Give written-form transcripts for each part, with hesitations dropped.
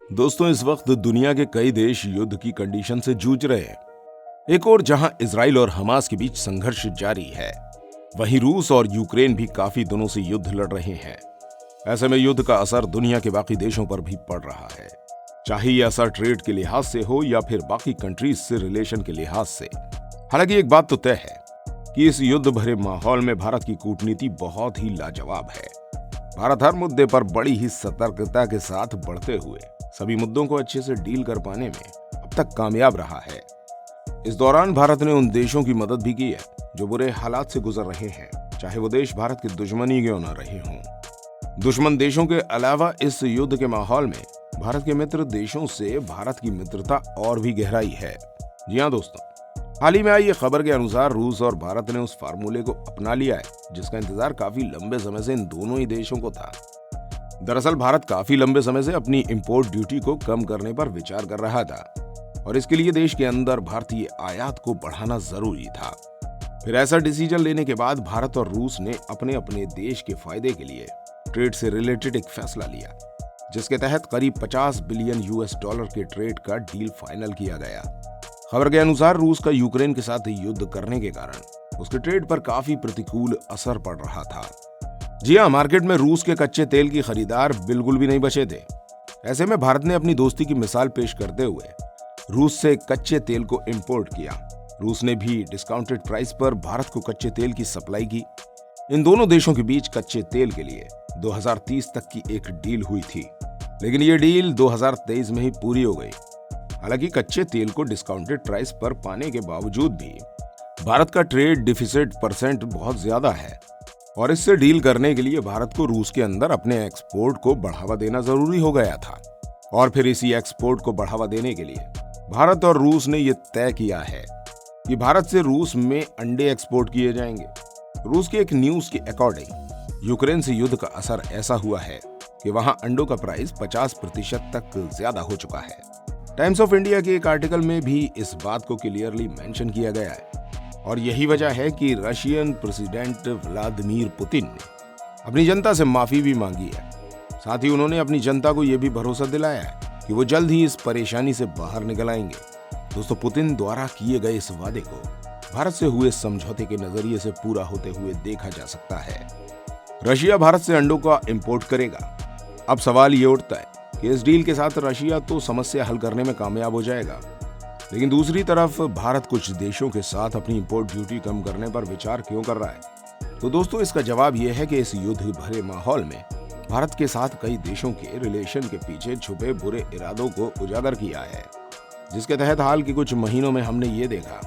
दोस्तों, इस वक्त दुनिया के कई देश युद्ध की कंडीशन से जूझ रहे हैं। एक और जहां इजराइल और हमास के बीच संघर्ष जारी है, वहीं रूस और यूक्रेन भी काफी दिनों से युद्ध लड़ रहे हैं। ऐसे में युद्ध का असर दुनिया के बाकी देशों पर भी पड़ रहा है, चाहे यह असर ट्रेड के लिहाज से हो या फिर बाकी कंट्रीज से रिलेशन के लिहाज से। हालांकि एक बात तो तय है कि इस युद्ध भरे माहौल में भारत की कूटनीति बहुत ही लाजवाब है। भारत हर मुद्दे पर बड़ी ही सतर्कता के साथ बढ़ते हुए सभी मुद्दों को अच्छे से डील कर पाने में अब तक कामयाब रहा है। इस दौरान भारत ने उन देशों की मदद भी की है जो बुरे हालात से गुजर रहे हैं, चाहे वो देश भारत की दुश्मनी क्यों न रहे हों। दुश्मन देशों के अलावा इस युद्ध के माहौल में भारत के मित्र देशों से भारत की मित्रता और भी गहराई है। जी हाँ दोस्तों, हाल ही में आई खबर के अनुसार रूस और भारत ने उस फार्मूले को अपना लिया है जिसका इंतजार काफी लंबे समय से इन दोनों ही देशों को था। दरअसल भारत काफी लंबे समय से अपनी इंपोर्ट ड्यूटी को कम करने पर विचार कर रहा था और इसके लिए देश के अंदर भारतीय आयात को बढ़ाना जरूरी था। फिर ऐसा डिसीजन लेने के बाद भारत और रूस ने अपने अपने देश के फायदे के लिए ट्रेड से रिलेटेड एक फैसला लिया, जिसके तहत करीब 50 बिलियन US डॉलर के ट्रेड का डील फाइनल किया गया। खबर के अनुसार रूस का यूक्रेन के साथ युद्ध करने के कारण उसके ट्रेड पर काफी प्रतिकूल असर पड़ रहा था। जी हाँ, मार्केट में रूस के कच्चे तेल की खरीदार बिल्कुल भी नहीं बचे थे। ऐसे में भारत ने अपनी दोस्ती की मिसाल पेश करते हुए रूस से कच्चे तेल को इंपोर्ट किया। रूस ने भी डिस्काउंटेड प्राइस पर भारत को कच्चे तेल की सप्लाई की। इन दोनों देशों के बीच कच्चे तेल के लिए 2030 तक की एक डील हुई थी, लेकिन ये डील 2023 में ही पूरी हो गई। हालांकि कच्चे तेल को डिस्काउंटेड प्राइस पर पाने के बावजूद भी भारत का ट्रेड डिफिसिट परसेंट बहुत ज्यादा है और इससे डील करने के लिए भारत को रूस के अंदर अपने एक्सपोर्ट को बढ़ावा देना जरूरी हो गया था। और फिर इसी एक्सपोर्ट को बढ़ावा देने के लिए भारत और रूस ने यह तय किया है कि भारत से रूस में अंडे एक्सपोर्ट किए जाएंगे। रूस की एक न्यूज के अकॉर्डिंग यूक्रेन से युद्ध का असर ऐसा हुआ है कि वहां अंडों का प्राइस 50% तक ज्यादा हो चुका है। टाइम्स ऑफ इंडिया के एक आर्टिकल में भी इस बात को क्लियरली मेंशन किया गया है और यही वजह है कि रशियन प्रेसिडेंट व्लादिमीर पुतिन ने अपनी जनता से माफी भी मांगी है। साथ ही उन्होंने अपनी जनता को यह भी भरोसा दिलाया है कि वो जल्द ही इस परेशानी से बाहर निकल आएंगे। दोस्तों, पुतिन द्वारा किए गए इस वादे को भारत से हुए समझौते के नजरिए से पूरा होते हुए देखा जा सकता है। रशिया भारत से अंडों का इंपोर्ट करेगा। अब सवाल ये उठता है कि इस डील के साथ रशिया तो समस्या हल करने में कामयाब हो जाएगा, लेकिन दूसरी तरफ भारत कुछ देशों के साथ अपनी इंपोर्ट ड्यूटी कम करने पर विचार क्यों कर रहा है? तो दोस्तों, इसका जवाब यह है कि इस युद्ध भरे माहौल में भारत के साथ कई देशों के रिलेशन के पीछे छुपे बुरे इरादों को उजागर किया है, जिसके तहत हाल के कुछ महीनों में हमने ये देखा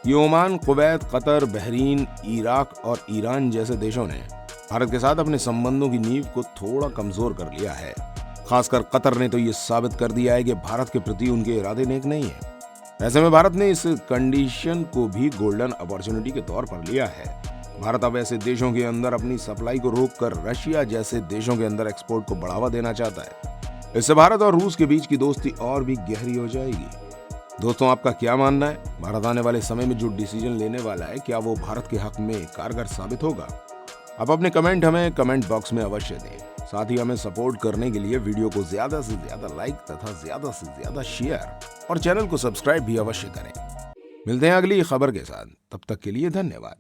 कि Oman, Kuwait, Qatar, Bahrain, Iraq और ईरान जैसे देशों ने भारत के साथ अपने संबंधों की नींव को थोड़ा कमजोर कर लिया है। खासकर कतर ने तो ये साबित कर दिया है कि भारत के प्रति उनके इरादे नेक नहीं है। ऐसे में भारत ने इस कंडीशन को भी गोल्डन अपॉर्चुनिटी के तौर पर लिया है। भारत अब ऐसे देशों के अंदर अपनी सप्लाई को रोककर रशिया जैसे देशों के अंदर एक्सपोर्ट को बढ़ावा देना चाहता है। इससे भारत और रूस के बीच की दोस्ती और भी गहरी हो जाएगी। दोस्तों, आपका क्या मानना है? भारत आने वाले समय में जो डिसीजन लेने वाला है, क्या वो भारत के हक में कारगर साबित होगा? आप अपने कमेंट हमें कमेंट बॉक्स में अवश्य दें। साथ ही हमें सपोर्ट करने के लिए वीडियो को ज्यादा से ज्यादा लाइक तथा ज्यादा से ज्यादा शेयर और चैनल को सब्सक्राइब भी अवश्य करें। मिलते हैं अगली खबर के साथ, तब तक के लिए धन्यवाद।